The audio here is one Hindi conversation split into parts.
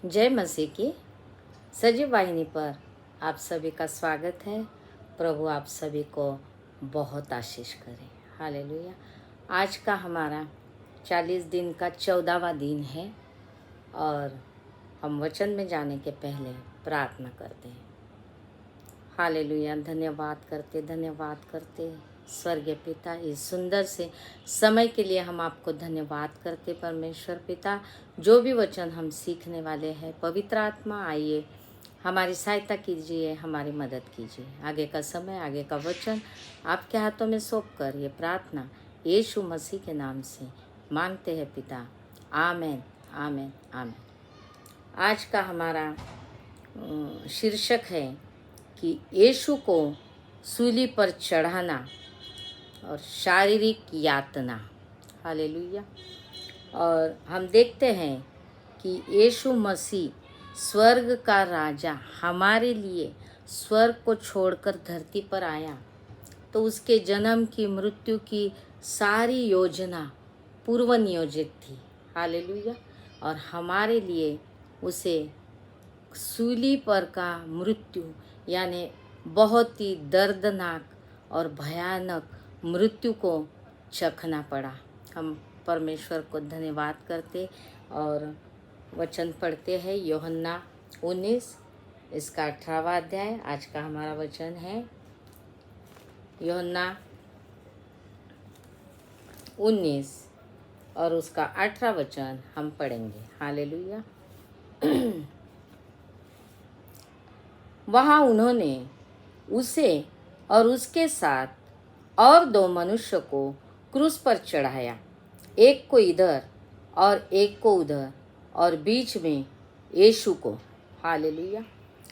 जय मसीह की सजीव वाहिनी पर आप सभी का स्वागत है। प्रभु आप सभी को बहुत आशीष करे। हालेलुया। आज का हमारा 40 दिन का 14वां दिन है और हम वचन में जाने के पहले प्रार्थना करते हैं। हालेलुया। धन्यवाद करते स्वर्गीय पिता, इस सुंदर से समय के लिए हम आपको धन्यवाद करते परमेश्वर पिता। जो भी वचन हम सीखने वाले हैं, पवित्र आत्मा आइए हमारी सहायता कीजिए, हमारी मदद कीजिए। आगे का समय, आगे का वचन आपके हाथों में सौंप कर ये प्रार्थना यीशु मसीह के नाम से मांगते हैं पिता। आमेन आमेन आमेन। आज का हमारा शीर्षक है कि यीशु को सूली पर चढ़ाना और शारीरिक यातना। हालेलुया। और हम देखते हैं कि यीशु मसीह स्वर्ग का राजा हमारे लिए स्वर्ग को छोड़कर धरती पर आया तो उसके जन्म की, मृत्यु की सारी योजना पूर्व नियोजित थी। हालेलुया। और हमारे लिए उसे सूली पर का मृत्यु यानी बहुत ही दर्दनाक और भयानक मृत्यु को चखना पड़ा। हम परमेश्वर को धन्यवाद करते और वचन पढ़ते हैं। यूहन्ना 19 इसका 18वां अध्याय आज का हमारा वचन है। यूहन्ना 19 और उसका 18वां वचन हम पढ़ेंगे। हालेलुया। वहाँ उन्होंने उसे और उसके साथ और 2 मनुष्य को क्रूस पर चढ़ाया, एक को इधर और एक को उधर, और बीच में यीशु को। हालेलुया।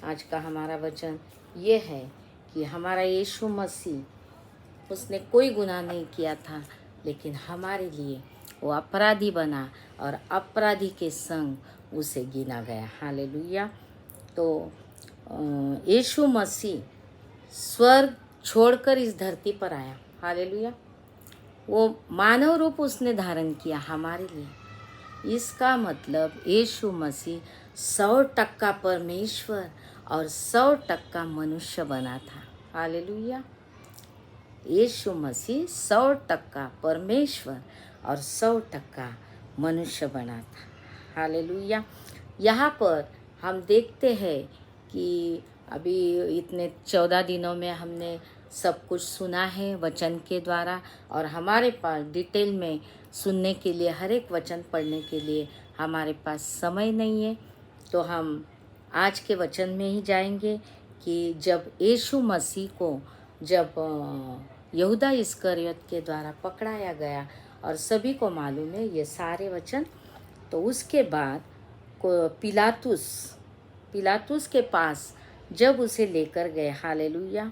आज का हमारा वचन ये है कि हमारा यीशु मसीह, उसने कोई गुनाह नहीं किया था, लेकिन हमारे लिए वो अपराधी बना और अपराधी के संग उसे गिना गया। हालेलुया। तो यीशु मसीह स्वर्ग छोड़कर इस धरती पर आया। हालेलुया। वो मानव रूप उसने धारण किया हमारे लिए। इसका मतलब यीशु मसीह 100% परमेश्वर और 100% मनुष्य बना था। हालेलुया। यीशु मसीह 100% परमेश्वर और 100% मनुष्य बना था। हालेलुया। यहाँ पर हम देखते हैं कि अभी इतने 14 दिनों में हमने सब कुछ सुना है वचन के द्वारा, और हमारे पास डिटेल में सुनने के लिए, हर एक वचन पढ़ने के लिए हमारे पास समय नहीं है। तो हम आज के वचन में ही जाएंगे कि जब यीशु मसीह को जब यहूदा इस्करियोत के द्वारा पकड़ाया गया, और सभी को मालूम है ये सारे वचन, तो उसके बाद को पिलातुस के पास जब उसे लेकर गए। हालेलुया।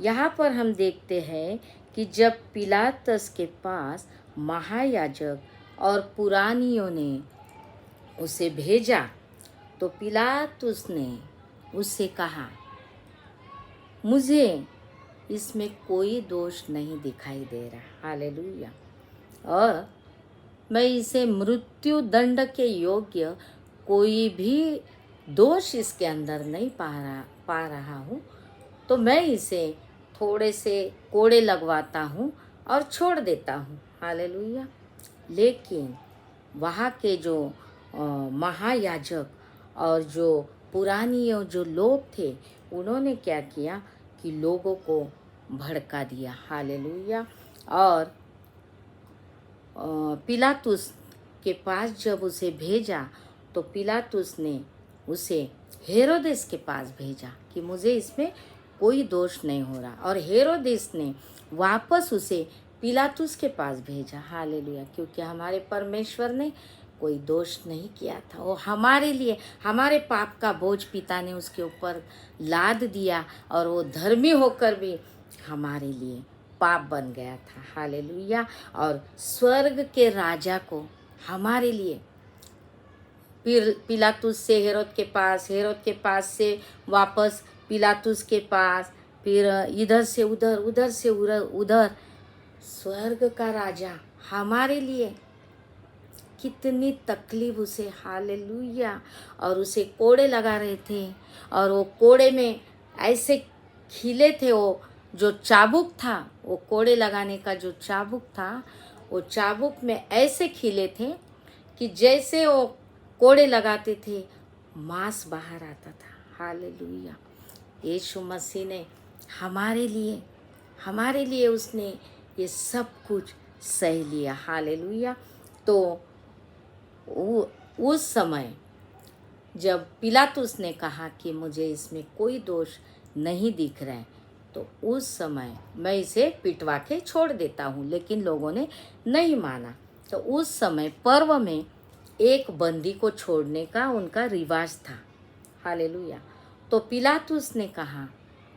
यहाँ पर हम देखते हैं कि जब पिलातस के पास महायाजक और पुरानियों ने उसे भेजा तो पिलातुस ने उससे कहा, मुझे इसमें कोई दोष नहीं दिखाई दे रहा। हालेलुया। और मैं इसे मृत्यु दंड के योग्य कोई भी दोष इसके अंदर नहीं पा रहा हूँ, तो मैं इसे थोड़े से कोड़े लगवाता हूँ और छोड़ देता हूँ। हालेलुया। लेकिन वहाँ के जो महायाजक और जो पुरानी जो लोग थे, उन्होंने क्या किया कि लोगों को भड़का दिया। हालेलुया। और पिलातुस के पास जब उसे भेजा तो पिलातुस ने उसे हेरोदेस के पास भेजा कि मुझे इसमें कोई दोष नहीं हो रहा, और हेरोदेस ने वापस उसे पिलातुस के पास भेजा। हालेलुया। क्योंकि हमारे परमेश्वर ने कोई दोष नहीं किया था, वो हमारे लिए हमारे पाप का बोझ पिता ने उसके ऊपर लाद दिया, और वो धर्मी होकर भी हमारे लिए पाप बन गया था। हालेलुया। और स्वर्ग के राजा को हमारे लिए पिलातुस से हेरोद के पास से वापस पिलातुस के पास, फिर इधर से उधर, उधर से उधर, स्वर्ग का राजा हमारे लिए कितनी तकलीफ उसे, हालेलुया। और उसे कोड़े लगा रहे थे, और वो कोड़े में ऐसे खिले थे, वो जो चाबुक था, वो कोड़े लगाने का जो चाबुक था, वो चाबुक में ऐसे खिले थे कि जैसे वो कोड़े लगाते थे मांस बाहर आता था, हालेलुया। यीशु मसीह ने हमारे लिए उसने ये सब कुछ सह लिया, हालेलुया। तो उस समय जब पिलातुस ने कहा कि मुझे इसमें कोई दोष नहीं दिख रहा है, तो उस समय मैं इसे पिटवा के छोड़ देता हूँ, लेकिन लोगों ने नहीं माना। तो उस समय पर्व में एक बंदी को छोड़ने का उनका रिवाज था, हालेलुया। तो पिलातुस ने कहा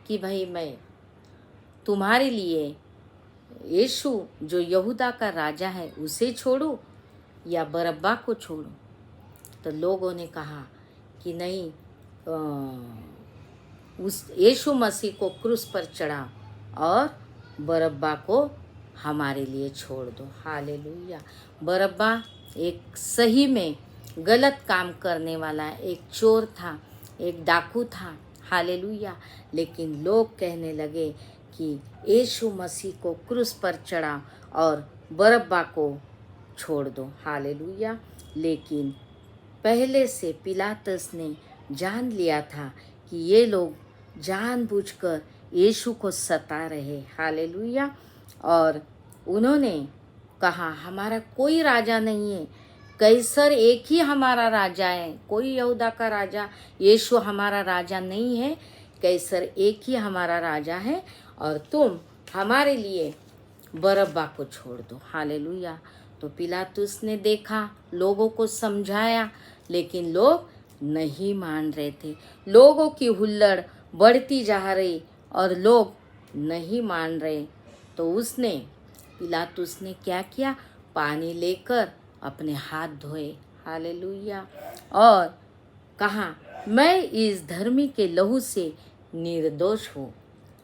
कि भाई मैं तुम्हारे लिए यीशु जो यहूदा का राजा है उसे छोड़ूं या बरब्बा को छोड़ूं। तो लोगों ने कहा कि नहीं, उस यीशु मसीह को क्रूस पर चढ़ाओ और बरब्बा को हमारे लिए छोड़ दो, हालेलुया। बरब्बा एक सही में गलत काम करने वाला एक चोर था, एक डाकू था, हालेलुया। लेकिन लोग कहने लगे कि यीशु मसीह को क्रूस पर चढ़ाओ और बरब्बा को छोड़ दो, हालेलुया। लेकिन पहले से पिलातुस ने जान लिया था कि ये लोग जानबूझकर यीशु को सता रहे, हालेलुया। और उन्होंने कहा हमारा कोई राजा नहीं है, कैसर एक ही हमारा राजा है, कोई यहूदा का राजा यीशु हमारा राजा नहीं है, कैसर एक ही हमारा राजा है, और तुम हमारे लिए बरब्बा को छोड़ दो, हालेलुया। तो पिलातुस ने देखा, लोगों को समझाया, लेकिन लोग नहीं मान रहे थे। लोगों की हुल्लड़ बढ़ती जा रही और लोग नहीं मान रहे। तो पिलातुस ने क्या किया, पानी लेकर अपने हाथ धोए, हालेलुया, और कहा मैं इस धर्मी के लहू से निर्दोष हूँ,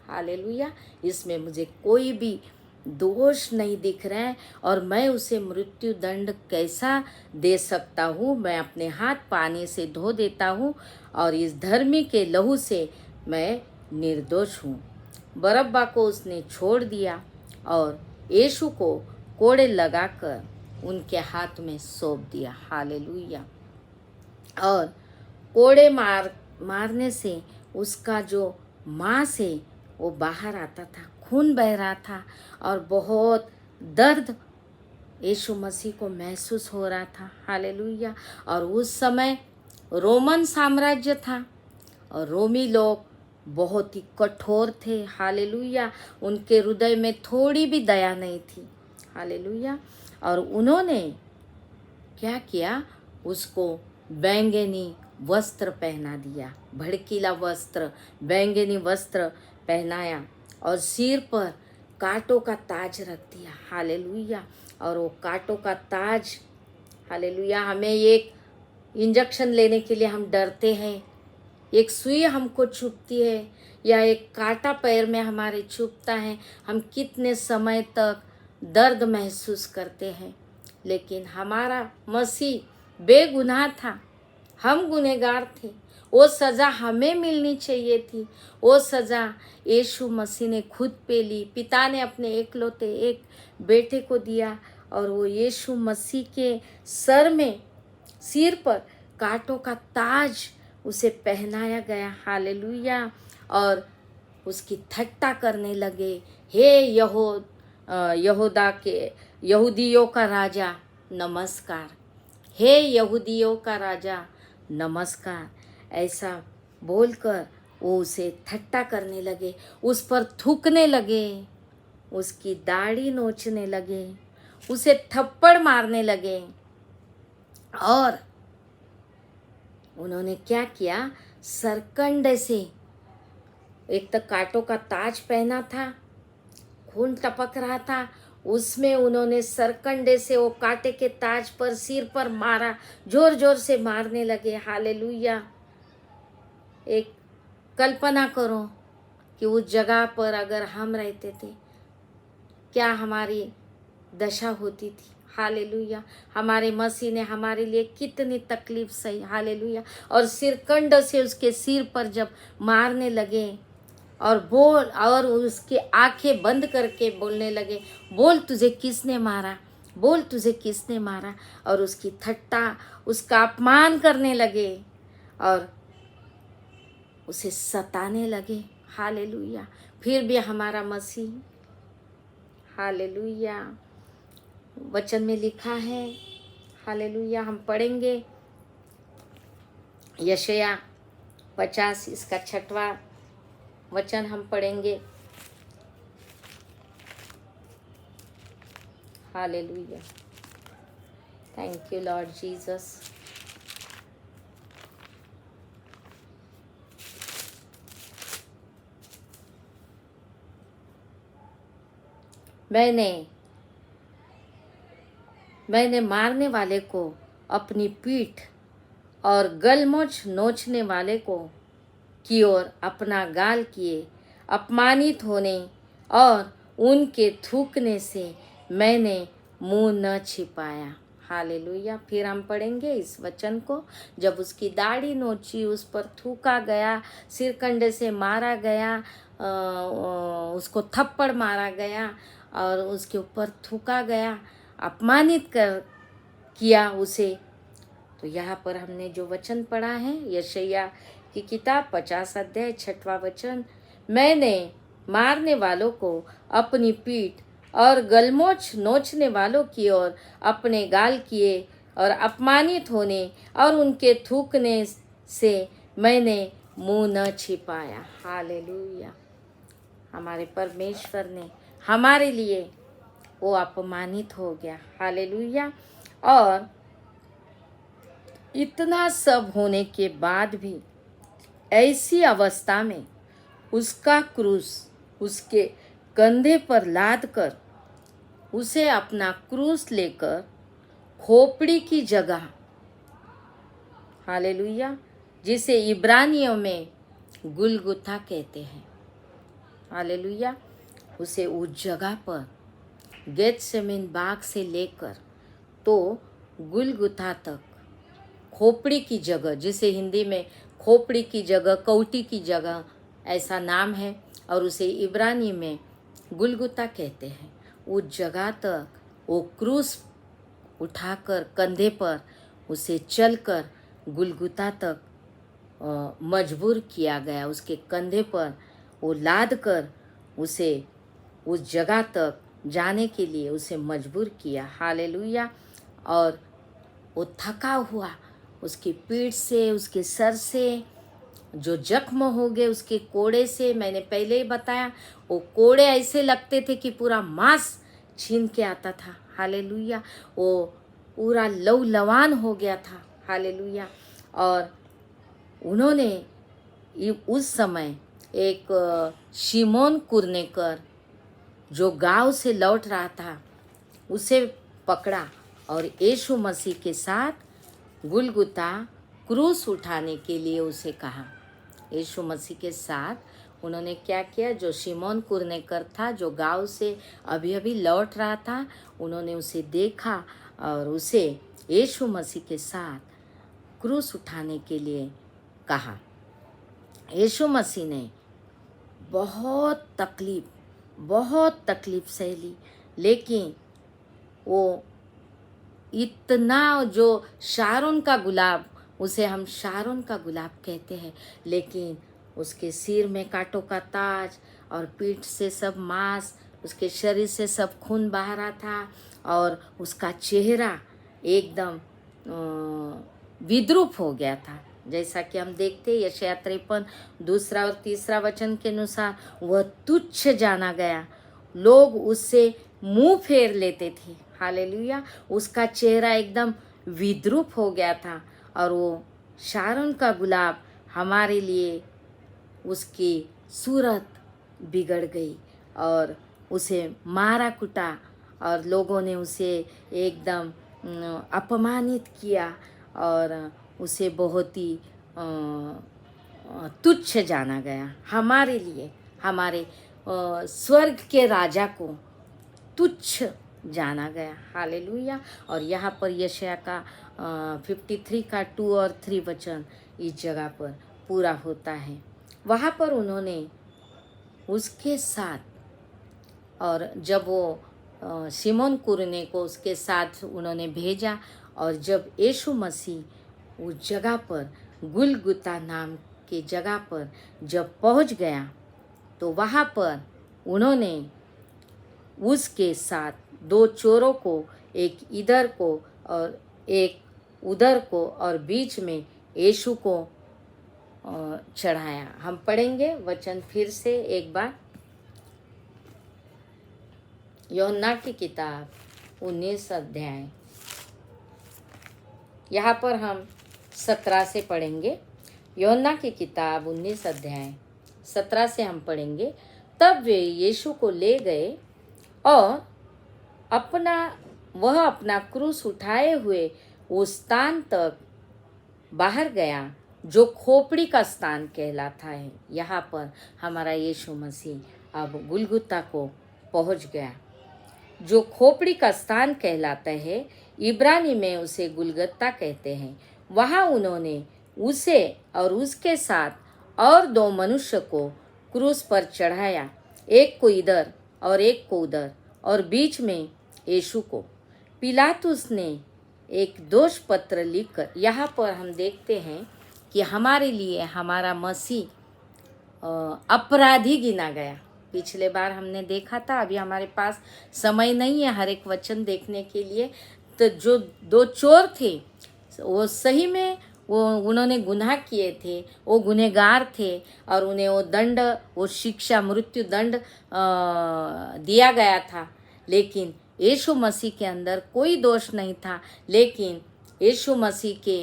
हालेलुया। इसमें मुझे कोई भी दोष नहीं दिख रहा है और मैं उसे मृत्यु दंड कैसा दे सकता हूँ। मैं अपने हाथ पानी से धो देता हूँ और इस धर्मी के लहू से मैं निर्दोष हूँ। बरब्बा को उसने छोड़ दिया और यीशु को कोड़े लगाकर उनके हाथ में सौंप दिया, हालेलुया। और कोड़े मारने से उसका जो मांस है वो बाहर आता था, खून बह रहा था और बहुत दर्द यीशु मसीह को महसूस हो रहा था, हालेलुया। और उस समय रोमन साम्राज्य था और रोमी लोग बहुत ही कठोर थे, हालेलुया। उनके हृदय में थोड़ी भी दया नहीं थी, हालेलुया। और उन्होंने क्या किया, उसको बैंगनी वस्त्र पहना दिया, भड़कीला वस्त्र, बैंगनी वस्त्र पहनाया और सिर पर कांटों का ताज रख दिया, हालेलुया। और वो कांटों का ताज, हालेलुया, हमें एक इंजेक्शन लेने के लिए हम डरते हैं, एक सुई हमको चुभती है या एक कांटा पैर में हमारे चुभता है, हम कितने समय तक दर्द महसूस करते हैं। लेकिन हमारा मसीह बेगुनाह था, हम गुनहगार थे, वो सज़ा हमें मिलनी चाहिए थी, वो सज़ा यीशु मसीह ने खुद पे ली। पिता ने अपने एकलौते एक बेटे को दिया और वो यीशु मसीह के सिर पर कांटों का ताज उसे पहनाया गया, हालेलुया। और उसकी ठट्टा करने लगे, हे यहूदा के यहूदियों का राजा नमस्कार, हे यहूदियों का राजा नमस्कार, ऐसा बोलकर वो उसे ठट्टा करने लगे, उस पर थूकने लगे, उसकी दाढ़ी नोचने लगे, उसे थप्पड़ मारने लगे। और उन्होंने क्या किया, सरकंडे से, एक तो कांटों का ताज पहना था, खून टपक रहा था, उसमें उन्होंने सरकंडे से वो कांटे के ताज पर सिर पर मारा, जोर जोर से मारने लगे, हालेलुया। एक कल्पना करो कि उस जगह पर अगर हम रहते थे क्या हमारी दशा होती थी, हालेलुया। हमारे मसीह ने हमारे लिए कितनी तकलीफ सही, हालेलुया। और सिरकंड से उसके सिर पर जब मारने लगे और बोल, और उसकी आंखें बंद करके बोलने लगे, बोल तुझे किसने मारा, बोल तुझे किसने मारा। और उसकी ठट्टा, उसका अपमान करने लगे और उसे सताने लगे, हालेलुया। फिर भी हमारा मसीह, हालेलुया, वचन में लिखा है, हालेलुया। हम पढ़ेंगे यशायाह 50 इसका 6वां वचन हम पढ़ेंगे, hallelujah. Thank you Lord Jesus. मैंने मारने वाले को अपनी पीठ और गलमोछ नोचने वाले को की ओर अपना गाल किए। अपमानित होने और उनके थूकने से मैंने मुंह न छिपाया, हालेलुया। फिर हम पढ़ेंगे इस वचन को। जब उसकी दाढ़ी नोची, उस पर थूका गया, सिरकंडे से मारा गया, उसको थप्पड़ मारा गया और उसके ऊपर थूका गया, अपमानित किया उसे। तो यहाँ पर हमने जो वचन पढ़ा है, यशायाह की किताब 50 अध्याय 6वां वचन, मैंने मारने वालों को अपनी पीठ और गलमोछ नोचने वालों की ओर अपने गाल किए और अपमानित होने और उनके थूकने से मैंने मुंह न छिपाया, हालेलुया। हमारे परमेश्वर ने हमारे लिए वो अपमानित हो गया, हालेलुया। और इतना सब होने के बाद भी ऐसी अवस्था में उसका क्रूस उसके कंधे पर लाद कर उसे अपना क्रूस लेकर खोपड़ी की जगह, हालेलुया, जिसे इब्रानियों में गुलगुथा कहते हैं, हालेलुया, उसे उस जगह पर गेत्सेमनी बाग से लेकर तो गुलगुथा तक, खोपड़ी की जगह, जिसे हिंदी में खोपड़ी की जगह, कौटी की जगह ऐसा नाम है, और उसे इब्रानी में गुलगुता कहते हैं। उस जगह तक वो क्रूस उठाकर कंधे पर उसे चलकर गुलगुता तक मजबूर किया गया। उसके कंधे पर वो लाद कर उसे उस जगह तक जाने के लिए उसे मजबूर किया, हालेलुया। और वो थका हुआ, उसकी पीठ से, उसके सर से जो जख्म हो गए, उसके कोड़े से, मैंने पहले ही बताया, वो कोड़े ऐसे लगते थे कि पूरा मांस छीन के आता था, हालेलुया। वो पूरा लहूलुहान हो गया था, हालेलुया। और उन्होंने उस समय एक शिमोन कुरनेकर जो गांव से लौट रहा था उसे पकड़ा और यीशु मसीह के साथ गुलगुता क्रूस उठाने के लिए उसे कहा। यीशु मसीह के साथ उन्होंने क्या किया, जो शिमोन कुरनेकर था, जो गांव से अभी अभी लौट रहा था, उन्होंने उसे देखा और उसे यीशु मसीह के साथ क्रूस उठाने के लिए कहा। यीशु मसीह ने बहुत तकलीफ सहली, लेकिन वो इतना, जो शारोन का गुलाब, उसे हम शारोन का गुलाब कहते हैं, लेकिन उसके सिर में कांटों का ताज और पीठ से सब मांस, उसके शरीर से सब खून बह रहा था और उसका चेहरा एकदम विद्रूप हो गया था। जैसा कि हम देखते हैं यशायाह 53 2 और 3 वचन के अनुसार, वह तुच्छ जाना गया, लोग उससे मुंह फेर लेते थे, हालेलुया। उसका चेहरा एकदम विद्रूप हो गया था और वो शारोन का गुलाब हमारे लिए, उसकी सूरत बिगड़ गई और उसे मारा कुटा और लोगों ने उसे एकदम अपमानित किया और उसे बहुत ही तुच्छ जाना गया। हमारे लिए, हमारे स्वर्ग के राजा को तुच्छ जाना गया। हालेलुया। और यहाँ पर यशायाह का 53 का 2 और 3 वचन इस जगह पर पूरा होता है। वहाँ पर उन्होंने उसके साथ, और जब वो शिमोन कुरने को उसके साथ उन्होंने भेजा, और जब यीशु मसीह उस जगह पर गुलगुता नाम की जगह पर जब पहुंच गया, तो वहाँ पर उन्होंने उसके साथ 2 चोरों को, एक इधर को और एक उधर को, और बीच में यीशु को चढ़ाया। हम पढ़ेंगे वचन फिर से एक बार। यूहन्ना की किताब 19 अध्याय, यहाँ पर हम 17 से पढ़ेंगे। यूहन्ना की किताब 19 अध्याय 17 से हम पढ़ेंगे। तब वे यीशु को ले गए और वह अपना क्रूस उठाए हुए उस स्थान तक बाहर गया जो खोपड़ी का स्थान कहलाता है। यहाँ पर हमारा यीशु मसीह अब गुलगुता को पहुँच गया, जो खोपड़ी का स्थान कहलाता है। इब्रानी में उसे गुलगुता कहते हैं। वहाँ उन्होंने उसे और उसके साथ और 2 मनुष्य को क्रूस पर चढ़ाया, एक को इधर और एक को उधर, और बीच में यीशु को। पिलातुस ने एक दोष पत्र लिखकर, यहाँ पर हम देखते हैं कि हमारे लिए हमारा मसीह अपराधी गिना गया। पिछले बार हमने देखा था, अभी हमारे पास समय नहीं है हर एक वचन देखने के लिए। तो जो 2 चोर थे वो सही में उन्होंने गुनाह किए थे, वो गुनहगार थे, और उन्हें वो दंड, वो शिक्षा, मृत्यु दंड दिया गया था। लेकिन यीशु मसीह के अंदर कोई दोष नहीं था। लेकिन यीशु मसीह के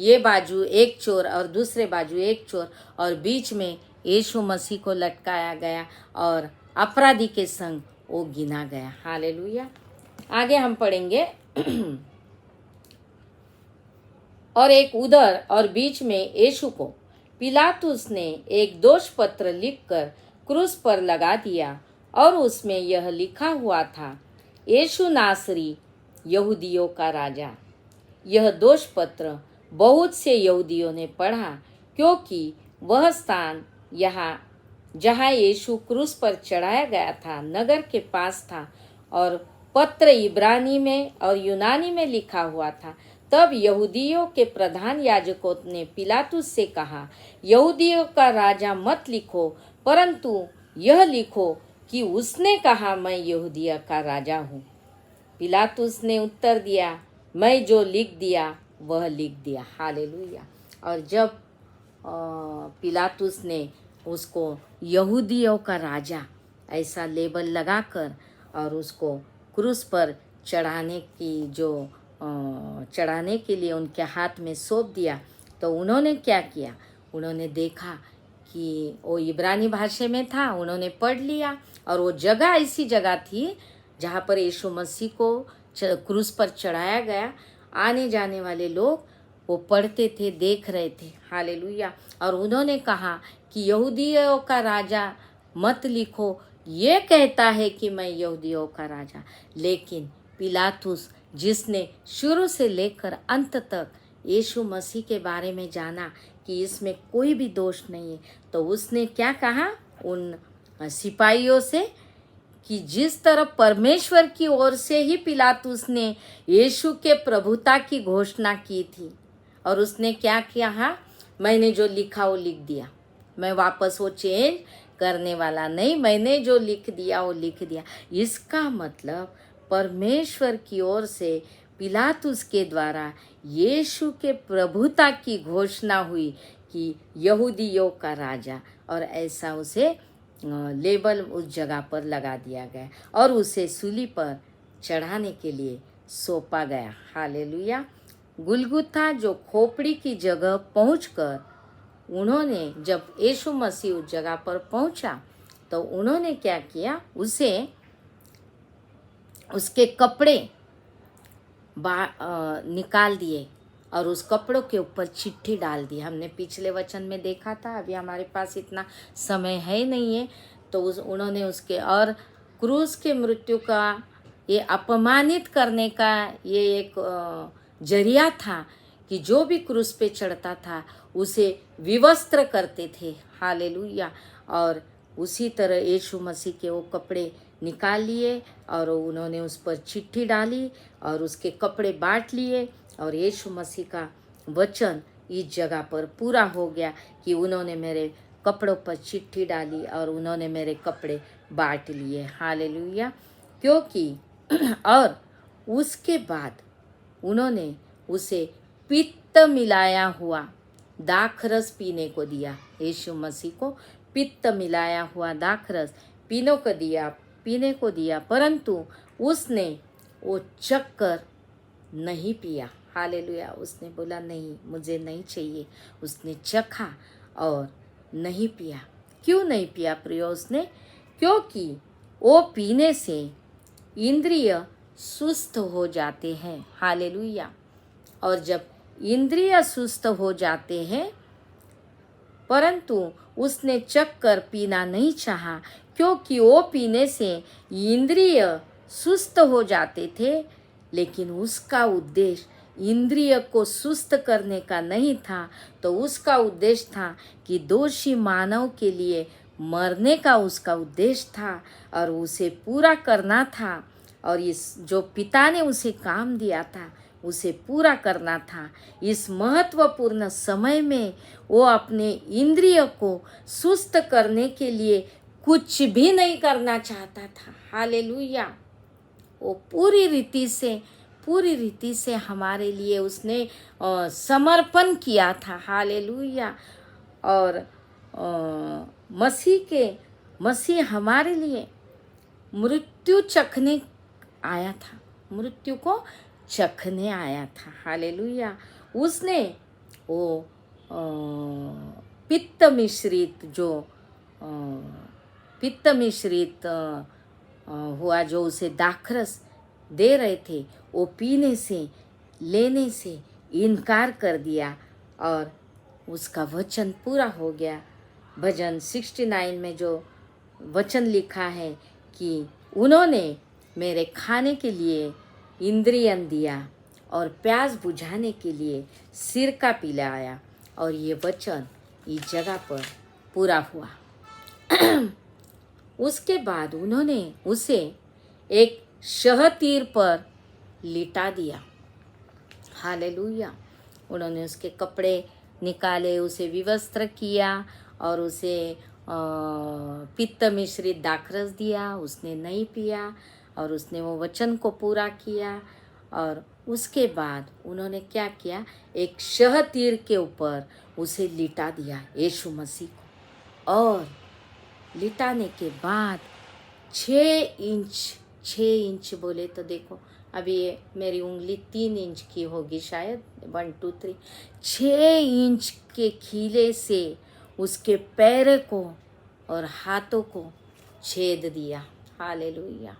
ये बाजू एक चोर और दूसरे बाजू एक चोर, और बीच में यीशु मसीह को लटकाया गया और अपराधी के संग वो गिना गया। हालेलुया। आगे हम पढ़ेंगे। और एक उधर और बीच में यीशु को पिलातुस ने एक दोष पत्र लिखकर क्रूस पर लगा दिया, और उसमें यह लिखा हुआ था, यीशु नासरी, यहूदियों का राजा। यह दोष पत्र बहुत से यहूदियों ने पढ़ा, क्योंकि वह स्थान यहाँ जहाँ यीशु क्रूस पर चढ़ाया गया था नगर के पास था, और पत्र इब्रानी में और यूनानी में लिखा हुआ था। तब यहूदियों के प्रधान याजकों ने पिलातुस से कहा, यहूदियों का राजा मत लिखो, परंतु यह लिखो कि उसने कहा, मैं यहूदिया का राजा हूँ। पिलातुस ने उत्तर दिया, मैं जो लिख दिया वह लिख दिया। हालेलुया। और जब पिलातुस ने उसको यहूदियों का राजा ऐसा लेबल लगाकर और उसको क्रूस पर चढ़ाने के लिए उनके हाथ में सौंप दिया, तो उन्होंने क्या किया, उन्होंने देखा कि वो इब्रानी भाषा में था, उन्होंने पढ़ लिया, और वो जगह ऐसी जगह थी जहाँ पर यीशु मसीह को क्रूस पर चढ़ाया गया। आने जाने वाले लोग वो पढ़ते थे, देख रहे थे। हालेलुया। और उन्होंने कहा कि यहूदियों का राजा मत लिखो, ये कहता है कि मैं यहूदियों का राजा। लेकिन पिलातुस, जिसने शुरू से लेकर अंत तक यीशु मसीह के बारे में जाना कि इसमें कोई भी दोष नहीं है, तो उसने क्या कहा उन सिपाहियों से कि जिस तरह परमेश्वर की ओर से ही पिलातुस ने यीशु के प्रभुता की घोषणा की थी, और उसने क्या किया, मैंने जो लिखा वो लिख दिया, मैं वापस वो चेंज करने वाला नहीं, मैंने जो लिख दिया वो लिख दिया। इसका मतलब परमेश्वर की ओर से पिलातुस के द्वारा यीशु के प्रभुता की घोषणा हुई कि यहूदियों का राजा, और ऐसा उसे लेबल उस जगह पर लगा दिया गया और उसे सूली पर चढ़ाने के लिए सौंपा गया। हालेलुया। गुलगुता जो खोपड़ी की जगह पहुंचकर उन्होंने, जब यीशु मसीह उस जगह पर पहुंचा, तो उन्होंने क्या किया, उसके कपड़े निकाल दिए और उस कपड़ों के ऊपर चिट्ठी डाल दी। हमने पिछले वचन में देखा था, अभी हमारे पास इतना समय है नहीं है, तो उन्होंने उसके और क्रूस के मृत्यु का ये अपमानित करने का ये एक जरिया था कि जो भी क्रूस पे चढ़ता था उसे विवस्त्र करते थे। हालेलुया। और उसी तरह यीशु मसीह के वो कपड़े निकाल लिए और उन्होंने उस पर चिट्ठी डाली और उसके कपड़े बांट लिए और यीशु मसीह का वचन इस जगह पर पूरा हो गया कि उन्होंने मेरे कपड़ों पर चिट्ठी डाली और उन्होंने मेरे कपड़े बांट लिए। हालेलुया। क्योंकि और उसके बाद उन्होंने उसे पित्त मिलाया हुआ दाखरस पीने को दिया। यीशु मसीह को पित्त मिलाया हुआ दाखरस पीने को दिया, परंतु उसने वो चक्कर नहीं पिया। हालेलुया। उसने बोला नहीं, मुझे नहीं चाहिए। उसने चखा और नहीं पिया। क्यों नहीं पिया प्रियो उसने? क्योंकि वो पीने से इंद्रिय सुस्त हो जाते हैं। हालेलुया। और जब इंद्रिय सुस्त हो जाते हैं, परंतु उसने चक्कर पीना नहीं चाहा क्योंकि वो पीने से इंद्रिय सुस्त हो जाते थे, लेकिन उसका उद्देश्य इंद्रिय को सुस्त करने का नहीं था, तो उसका उद्देश्य था कि दोषी मानव के लिए मरने का उसका उद्देश्य था और उसे पूरा करना था। और इस जो पिता ने उसे काम दिया था उसे पूरा करना था। इस महत्वपूर्ण समय में वो अपने इंद्रिय को सुस्त करने के लिए कुछ भी नहीं करना चाहता था। हालेलुया। वो पूरी रीति से हमारे लिए उसने समर्पण किया था। हालेलुया। और मसीह हमारे लिए मृत्यु चखने आया था, मृत्यु को चखने आया था। हालेलुया। उसने वो पित्त मिश्रित हुआ जो उसे दाखरस दे रहे थे, वो पीने से लेने से इनकार कर दिया और उसका वचन पूरा हो गया। भजन 69 में जो वचन लिखा है कि उन्होंने मेरे खाने के लिए इंद्रियन दिया और प्यास बुझाने के लिए सिरका पिलाया, और ये वचन इस जगह पर पूरा हुआ। उसके बाद उन्होंने उसे एक शहतीर पर लिटा दिया। हालेलुया। उन्होंने उसके कपड़े निकाले, उसे विवस्त्र किया और उसे पित्त मिश्रित दाखरस दिया। उसने नहीं पिया और उसने वो वचन को पूरा किया। और उसके बाद उन्होंने क्या किया, एक शहतीर के ऊपर उसे लिटा दिया यीशु मसीह को। और लिटाने के बाद 6 इंच बोले तो देखो, अभी ये मेरी उंगली 3 इंच की होगी शायद, 1 2 3 6 इंच के खीले से उसके पैर को और हाथों को छेद दिया। हालेलुया।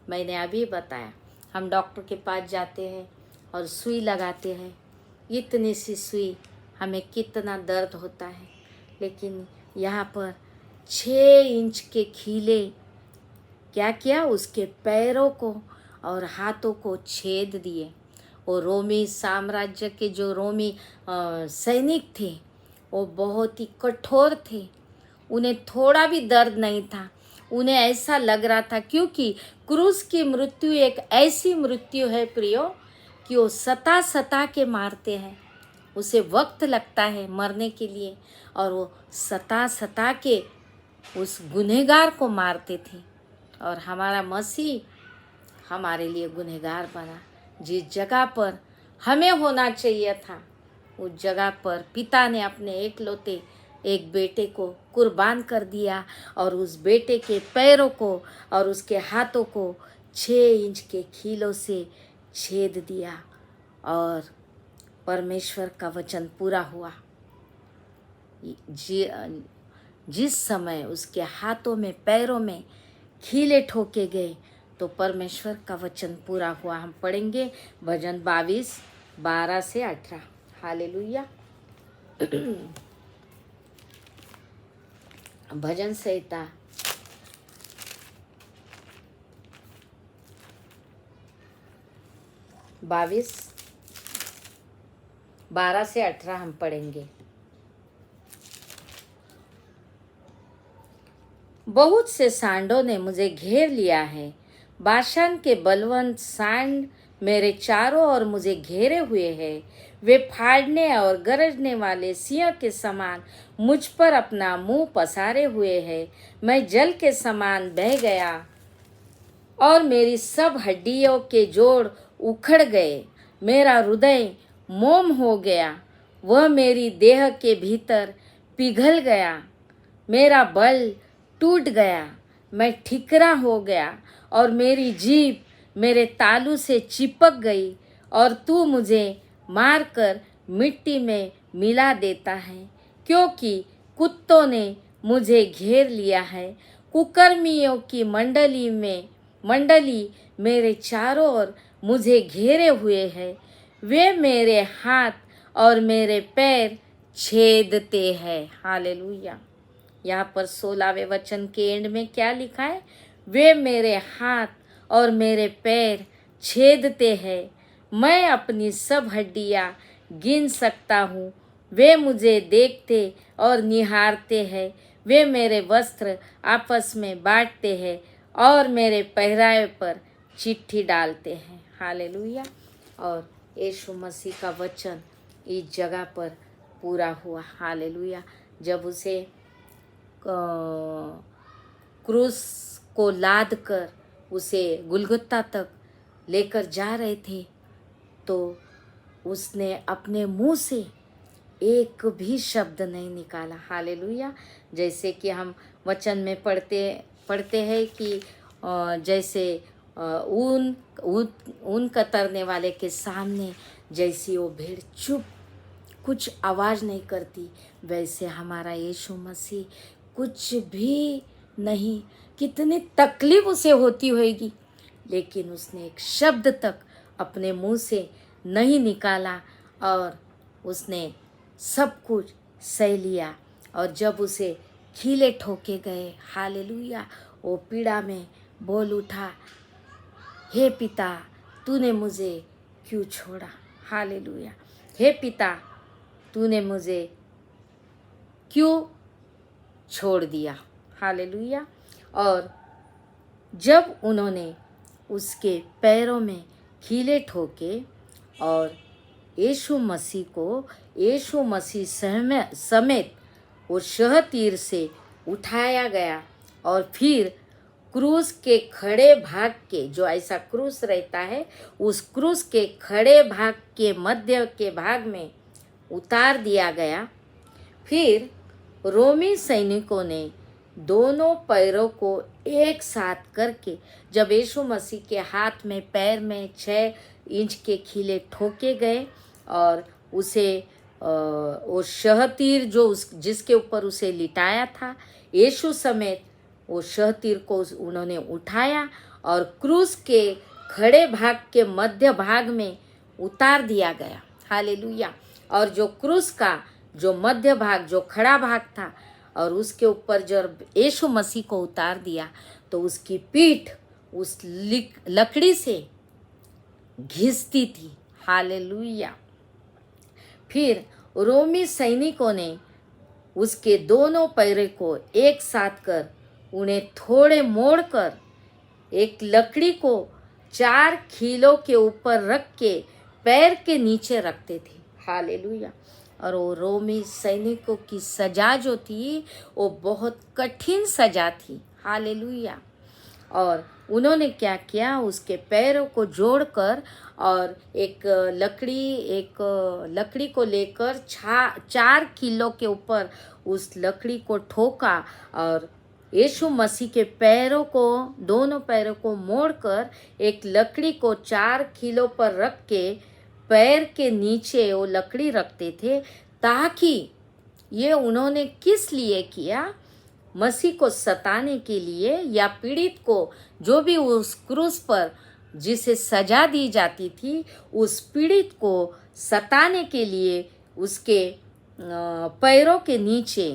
मैंने अभी बताया, हम डॉक्टर के पास जाते हैं और सुई लगाते हैं, इतनी सी सुई हमें कितना दर्द होता है, लेकिन यहाँ पर 6 इंच के खीले क्या किया, उसके पैरों को और हाथों को छेद दिए। वो रोमी साम्राज्य के जो रोमी सैनिक थे वो बहुत ही कठोर थे, उन्हें थोड़ा भी दर्द नहीं था। उन्हें ऐसा लग रहा था, क्योंकि क्रूस की मृत्यु एक ऐसी मृत्यु है प्रियो कि वो सता के मारते हैं, उसे वक्त लगता है मरने के लिए, और वो सता के उस गुनहगार को मारते थे। और हमारा मसीह हमारे लिए गुनहगार बना। जिस जगह पर हमें होना चाहिए था, उस जगह पर पिता ने अपने एकलौते एक बेटे को कुर्बान कर दिया और उस बेटे के पैरों को और उसके हाथों को 6 इंच के खीलों से छेद दिया, और परमेश्वर का वचन पूरा हुआ। जिस समय उसके हाथों में पैरों में खीले ठोके गए तो परमेश्वर का वचन पूरा हुआ। हम पढ़ेंगे भजन 22 12 से 18। हालेलुया। भजन संहिता 22, 12 से 18 हम पढ़ेंगे। बहुत से सांडों ने मुझे घेर लिया है, बाशान के बलवंत सांड मेरे चारों ओर मुझे घेरे हुए हैं। वे फाड़ने और गरजने वाले सिंह के समान मुझ पर अपना मुंह पसारे हुए हैं। मैं जल के समान बह गया और मेरी सब हड्डियों के जोड़ उखड़ गए। मेरा हृदय मोम हो गया, वह मेरी देह के भीतर पिघल गया। मेरा बल टूट गया, मैं ठिकरा हो गया और मेरी जीभ मेरे तालू से चिपक गई। और तू मुझे मारकर मिट्टी में मिला देता है, क्योंकि कुत्तों ने मुझे घेर लिया है। कुकर्मियों की मंडली मेरे चारों ओर मुझे घेरे हुए है। वे मेरे हाथ और मेरे पैर छेदते हैं। हालेलुया। यहाँ पर 16वें वचन के एंड में क्या लिखा है? वे मेरे हाथ और मेरे पैर छेदते हैं। मैं अपनी सब हड्डियाँ गिन सकता हूँ। वे मुझे देखते और निहारते हैं। वे मेरे वस्त्र आपस में बांटते हैं और मेरे पहरावे पर चिट्ठी डालते हैं। हालेलुया। और यीशु मसीह का वचन इस जगह पर पूरा हुआ। हालेलुया। जब उसे क्रूस को लाद कर उसे गुलगुता तक लेकर जा रहे थे, तो उसने अपने मुंह से एक भी शब्द नहीं निकाला। हालेलुया। जैसे कि हम वचन में पढ़ते हैं कि जैसे ऊन कतरने वाले के सामने जैसी वो भेड़ चुप कुछ आवाज़ नहीं करती, वैसे हमारा यीशु मसीह कुछ भी नहीं। कितनी तकलीफ उसे होती होगी, लेकिन उसने एक शब्द तक अपने मुंह से नहीं निकाला और उसने सब कुछ सह लिया। और जब उसे खीले ठोके गए, हालेलुया, वो पीड़ा में बोल उठा, हे पिता तूने मुझे क्यों छोड़ा। हालेलुया। हे पिता तूने मुझे क्यों छोड़ दिया। हालेलुया। और जब उन्होंने उसके पैरों में खीले ठोके और यीशु मसीह समेत वो शहतीर से उठाया गया और फिर क्रूस के खड़े भाग के, जो ऐसा क्रूस रहता है, उस क्रूस के खड़े भाग के मध्य के भाग में उतार दिया गया। फिर रोमी सैनिकों ने दोनों पैरों को एक साथ करके, जब यीशु मसीह के हाथ में पैर में 6 इंच के खीले ठोके गए और उसे वो शहतीर जिसके ऊपर उसे लिटाया था, यीशु समेत वो शहतीर को उन्होंने उठाया और क्रूस के खड़े भाग के मध्य भाग में उतार दिया गया। हालेलुया। और जो क्रूस का जो मध्य भाग, जो खड़ा भाग था, और उसके ऊपर जब यीशु मसीह को उतार दिया तो उसकी पीठ उस लकड़ी से घिसती थी। हालेलुया। फिर रोमी सैनिकों ने उसके दोनों पैरों को एक साथ कर उन्हें थोड़े मोड़कर एक लकड़ी को 4 खीलों के ऊपर रख के पैर के नीचे रखते थे। हालेलुया। और वो रोमी सैनिकों की सजा जो थी वो बहुत कठिन सजा थी। हालेलुया। और उन्होंने क्या किया, उसके पैरों को जोड़कर और एक लकड़ी को लेकर 4 किलो के ऊपर उस लकड़ी को ठोका और यीशु मसीह के पैरों को, दोनों पैरों को मोड़कर एक लकड़ी को 4 किलो पर रख के पैर के नीचे वो लकड़ी रखते थे, ताकि ये उन्होंने किस लिए किया? मसीह को सताने के लिए, या पीड़ित को, जो भी उस क्रूस पर जिसे सजा दी जाती थी, उस पीड़ित को सताने के लिए उसके पैरों के नीचे,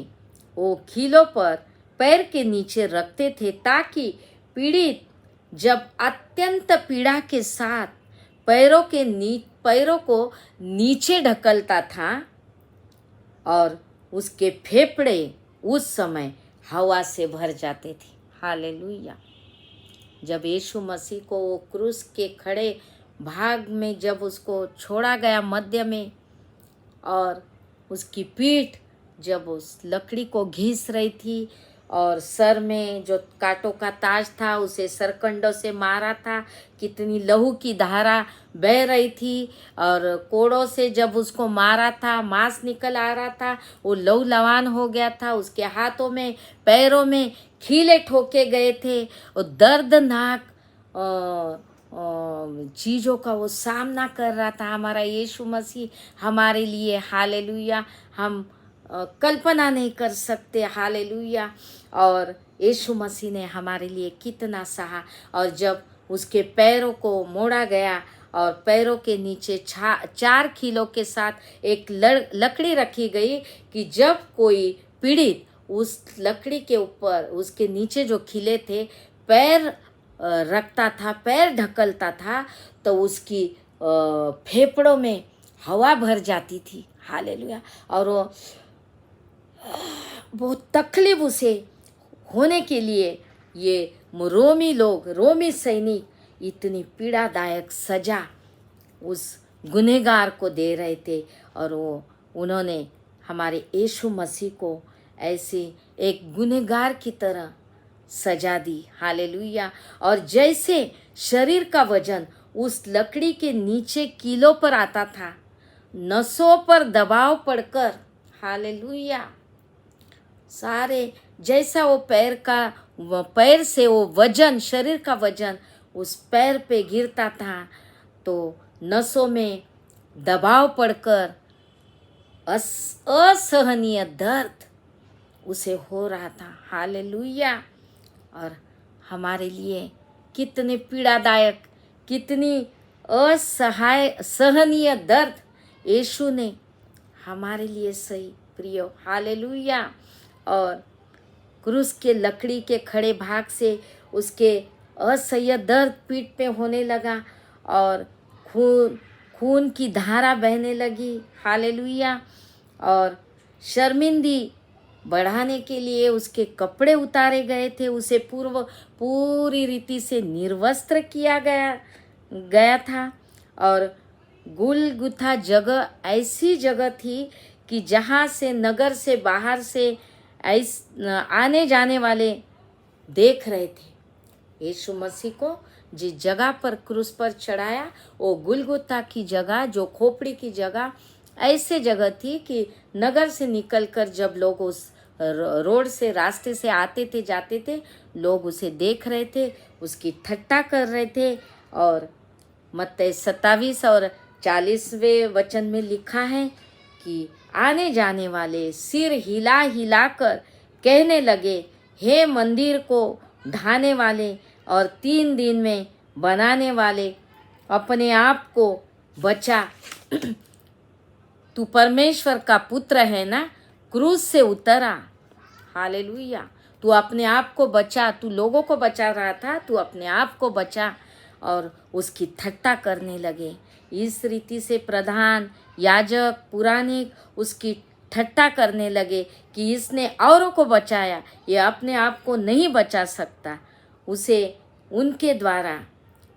वो खीलों पर पैर के नीचे रखते थे, ताकि पीड़ित जब अत्यंत पीड़ा के साथ पैरों को नीचे ढकलता था और उसके फेफड़े उस समय हवा से भर जाते थे। हालेलुया। जब यीशु मसीह को वो क्रूस के खड़े भाग में जब उसको छोड़ा गया मध्य में, और उसकी पीठ जब उस लकड़ी को घिस रही थी और सर में जो कांटों का ताज था उसे सरकंडों से मारा था, कितनी लहू की धारा बह रही थी, और कोड़ों से जब उसको मारा था मांस निकल आ रहा था, वो लहू लवान हो गया था, उसके हाथों में पैरों में खीले ठोके गए थे, और दर्दनाक चीज़ों का वो सामना कर रहा था हमारा यीशु मसीह हमारे लिए। हालेलुया। हम कल्पना नहीं कर सकते। हालेलुया। और यीशु मसीह ने हमारे लिए कितना सहा, और जब उसके पैरों को मोड़ा गया और पैरों के नीचे 4 खीलों के साथ एक लकड़ी रखी गई कि जब कोई पीड़ित उस लकड़ी के ऊपर उसके नीचे जो खिले थे पैर रखता था, पैर ढकलता था, तो उसकी फेफड़ों में हवा भर जाती थी। हालेलुया। और वो बहुत तकलीफ उसे होने के लिए ये रोमी सैनिक इतनी पीड़ादायक सजा उस गुनहगार को दे रहे थे, और उन्होंने हमारे यीशु मसीह को ऐसे एक गुनहगार की तरह सजा दी। हालेलुया। और जैसे शरीर का वजन उस लकड़ी के नीचे कीलों पर आता था, नसों पर दबाव पड़कर, हालेलुया, सारे जैसा वो पैर से वो वजन, शरीर का वजन उस पैर पे गिरता था, तो नसों में दबाव पड़कर असहनीय दर्द उसे हो रहा था। हालेलुया। और हमारे लिए कितने पीड़ादायक, कितनी सहनीय दर्द यीशु ने हमारे लिए सही प्रियो। हालेलुया। और क्रूस के लकड़ी के खड़े भाग से उसके असह्य दर्द पीठ पे होने लगा और खून की धारा बहने लगी। हालेलुया। और शर्मिंदी बढ़ाने के लिए उसके कपड़े उतारे गए थे, उसे पूरी रीति से निर्वस्त्र किया गया था। और गुलगुथा जगह ऐसी जगह थी कि जहाँ से नगर से बाहर से आने जाने वाले देख रहे थे। यीशु मसीह को जिस जगह पर क्रूस पर चढ़ाया वो गुलगुथा की जगह, जो खोपड़ी की जगह, ऐसे जगह थी कि नगर से निकलकर जब लोग उस रोड से, रास्ते से आते थे जाते थे, लोग उसे देख रहे थे, उसकी ठट्टा कर रहे थे। और मत्ती 27 और 40वें वचन में लिखा है कि आने जाने वाले सिर हिला हिला कर कहने लगे, हे मंदिर को ढाने वाले और 3 दिन में बनाने वाले, अपने आप को बचा। तू परमेश्वर का पुत्र है ना, क्रूस से उतरा। हालेलुया। तू अपने आप को बचा, तू लोगों को बचा रहा था, तू अपने आप को बचा। और उसकी ठट्टा करने लगे। इस रीति से प्रधान याजक पुरानिक उसकी ठट्टा करने लगे कि इसने औरों को बचाया, ये अपने आप को नहीं बचा सकता। उसे उनके द्वारा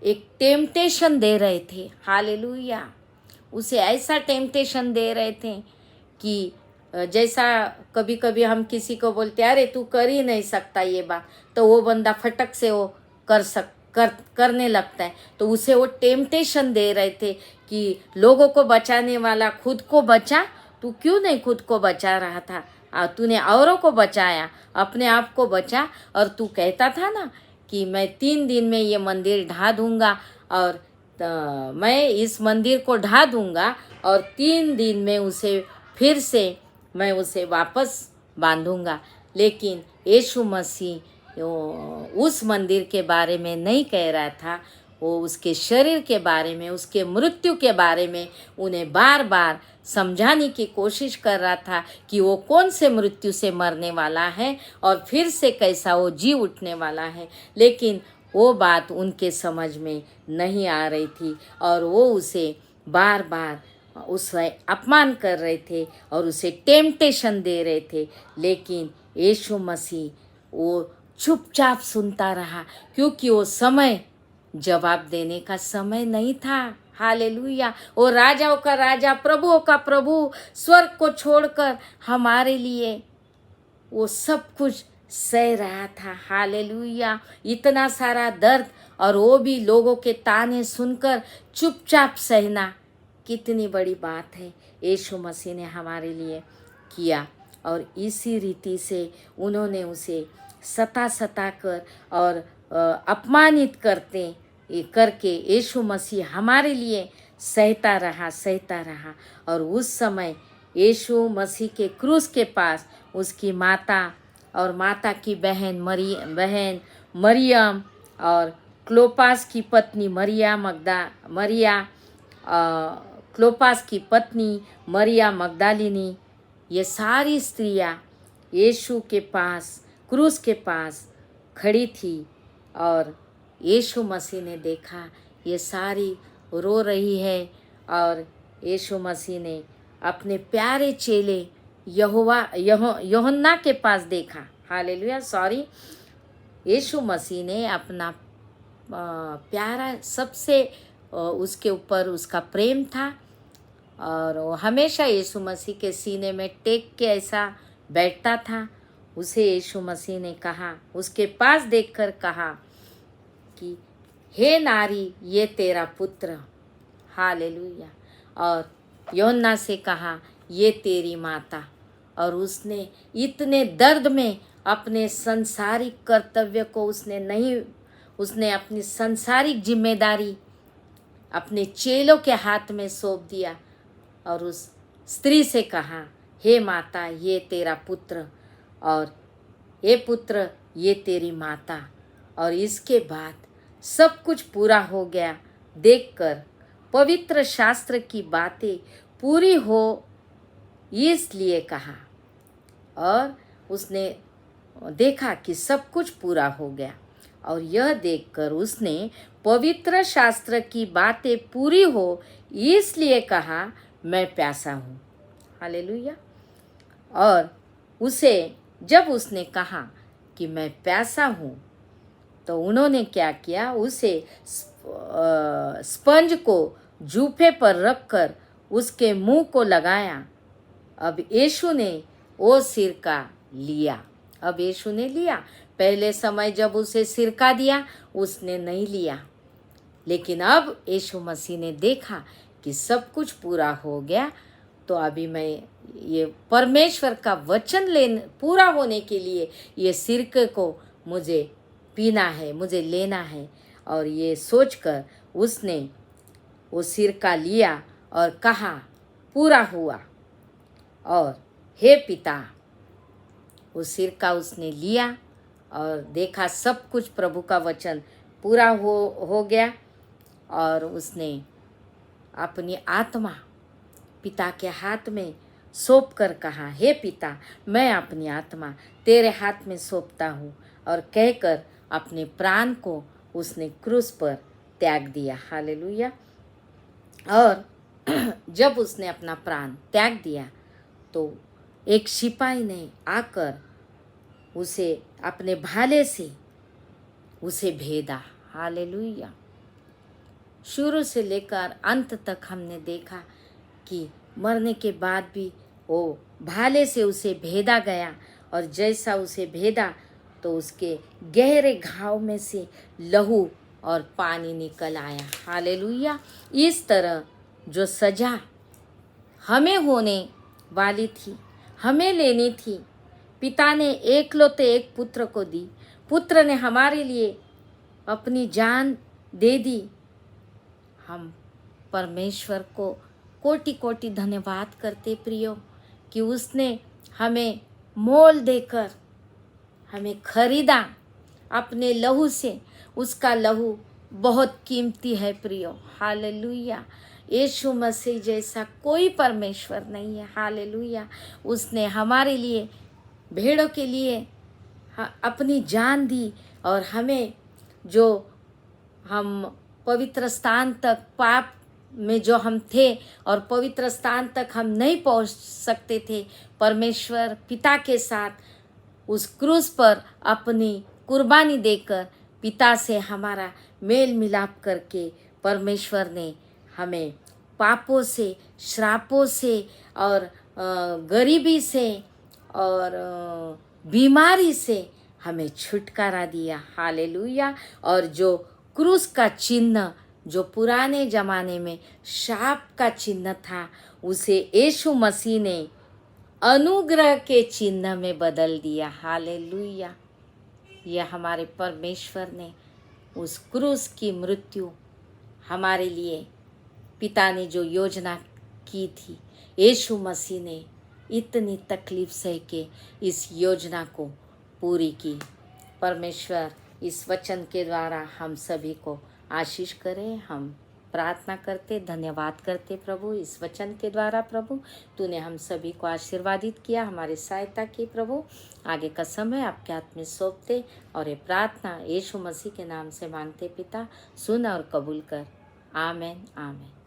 एक टेम्पटेशन दे रहे थे। हालेलुया। उसे ऐसा टेम्पटेशन दे रहे थे कि जैसा कभी कभी हम किसी को बोलते अरे तू कर ही नहीं सकता ये बात, तो वो बंदा फटक से वो करने लगता है। तो उसे वो टेम्पटेशन दे रहे थे कि लोगों को बचाने वाला खुद को बचा, तू क्यों नहीं खुद को बचा रहा था, तूने औरों को बचाया, अपने आप को बचा। और तू कहता था ना कि मैं 3 दिन में ये मंदिर ढा दूंगा, और मैं इस मंदिर को ढा दूंगा और 3 दिन में उसे फिर से मैं उसे वापस बांधूंगा। लेकिन यीशु मसीह उस मंदिर के बारे में नहीं कह रहा था, वो उसके शरीर के बारे में, उसके मृत्यु के बारे में उन्हें बार बार समझाने की कोशिश कर रहा था कि वो कौन से मृत्यु से मरने वाला है और फिर से कैसा वो जी उठने वाला है। लेकिन वो बात उनके समझ में नहीं आ रही थी और वो उसे बार बार उसका अपमान कर रहे थे और उसे टेम्पटेशन दे रहे थे। लेकिन यीशु मसीह वो चुपचाप सुनता रहा, क्योंकि वो समय जवाब देने का समय नहीं था। हालेलुया। वो राजाओं का राजा, प्रभुओं का प्रभु, स्वर्ग को छोड़कर हमारे लिए वो सब कुछ सह रहा था। हालेलुया। इतना सारा दर्द, और वो भी लोगों के ताने सुनकर चुपचाप सहना कितनी बड़ी बात है। यीशु मसीह ने हमारे लिए किया, और इसी रीति से उन्होंने उसे सता कर और अपमानित करके यीशु मसीह हमारे लिए सहता रहा। और उस समय यीशु मसीह के क्रूस के पास उसकी माता और माता की बहन मरियम और क्लोपास की पत्नी क्लोपास की पत्नी मरिया मगदलिनी, ये सारी स्त्रियां यीशु के पास, क्रूस के पास खड़ी थी। और यीशु मसीह ने देखा ये सारी रो रही है, और यीशु मसीह ने अपने प्यारे चेले यूहन्ना के पास देखा। हालेलुया। यीशु मसीह ने अपना प्यारा, सबसे उसके ऊपर उसका प्रेम था, और वो हमेशा यीशु मसीह के सीने में टेक के ऐसा बैठता था। उसे यीशु मसीह ने कहा, उसके पास देखकर कहा कि हे नारी, ये तेरा पुत्र। हालेलुया। और यूहन्ना से कहा, ये तेरी माता। और उसने इतने दर्द में अपने संसारिक कर्तव्य को उसने अपनी संसारिक जिम्मेदारी अपने चेलों के हाथ में सौंप दिया, और उस स्त्री से कहा, हे माता, ये तेरा पुत्र, और हे पुत्र, ये तेरी माता। और इसके बाद सब कुछ पूरा हो गया देखकर पवित्र शास्त्र की बातें पूरी हो, इसलिए कहा। और उसने देखा कि सब कुछ पूरा हो गया, और यह देखकर उसने पवित्र शास्त्र की बातें पूरी हो, इसलिए कहा, मैं प्यासा हूँ। हालेलुया। और जब उसने कहा कि मैं प्यासा हूँ, तो उन्होंने क्या किया, उसे स्पंज को जूफे पर रखकर उसके मुंह को लगाया। अब यीशु ने वो सिरका लिया। पहले समय जब उसे सिरका दिया उसने नहीं लिया, लेकिन अब यीशु मसीह ने देखा कि सब कुछ पूरा हो गया, तो अभी मैं ये परमेश्वर का वचन पूरा होने के लिए ये सिरके को मुझे पीना है, मुझे लेना है। और ये सोचकर उसने वो सिरका लिया और कहा, पूरा हुआ। और हे पिता, वो सिरका उसने लिया और देखा सब कुछ, प्रभु का वचन पूरा हो गया। और उसने अपनी आत्मा पिता के हाथ में सौंप कर कहा, हे पिता, मैं अपनी आत्मा तेरे हाथ में सौंपता हूँ। और कहकर अपने प्राण को उसने क्रूस पर त्याग दिया। हालेलुया। और जब उसने अपना प्राण त्याग दिया, तो एक सिपाही ने आकर उसे अपने भाले से उसे भेदा। हालेलुया। शुरू से लेकर अंत तक हमने देखा कि मरने के बाद भी वो भाले से उसे भेदा गया, और जैसा उसे भेदा तो उसके गहरे घाव में से लहू और पानी निकल आया। हालेलुया। इस तरह जो सजा हमें होने वाली थी, हमें लेनी थी, पिता ने एकलौते एक पुत्र को दी। पुत्र ने हमारे लिए अपनी जान दे दी। हम परमेश्वर को कोटि कोटि धन्यवाद करते प्रियो, कि उसने हमें मोल देकर हमें खरीदा अपने लहू से। उसका लहू बहुत कीमती है प्रियो। हालेलुया। यीशु मसीह जैसा कोई परमेश्वर नहीं है। हालेलुया। उसने हमारे लिए, भेड़ों के लिए अपनी जान दी, और हमें जो हम पवित्र स्थान तक पाप में जो हम थे और पवित्र स्थान तक हम नहीं पहुंच सकते थे, परमेश्वर पिता के साथ उस क्रूस पर अपनी कुर्बानी देकर पिता से हमारा मेल मिलाप करके परमेश्वर ने हमें पापों से, श्रापों से और गरीबी से और बीमारी से हमें छुटकारा दिया। हालेलुया। और जो क्रूस का चिन्ह जो पुराने ज़माने में शाप का चिन्ह था, उसे यीशु मसीह ने अनुग्रह के चिन्ह में बदल दिया। हालेलुया। यह हमारे परमेश्वर ने उस क्रूस की मृत्यु हमारे लिए पिता ने जो योजना की थी, यीशु मसीह ने इतनी तकलीफ सह के इस योजना को पूरी की। परमेश्वर इस वचन के द्वारा हम सभी को आशीष करें। हम प्रार्थना करते, धन्यवाद करते प्रभु इस वचन के द्वारा। प्रभु तूने हम सभी को आशीर्वादित किया, हमारी सहायता की प्रभु। आगे का समय आपके हाथ में सौंपते और ये प्रार्थना यीशु मसीह के नाम से मांगते पिता, सुन और कबूल कर। आमीन आमीन।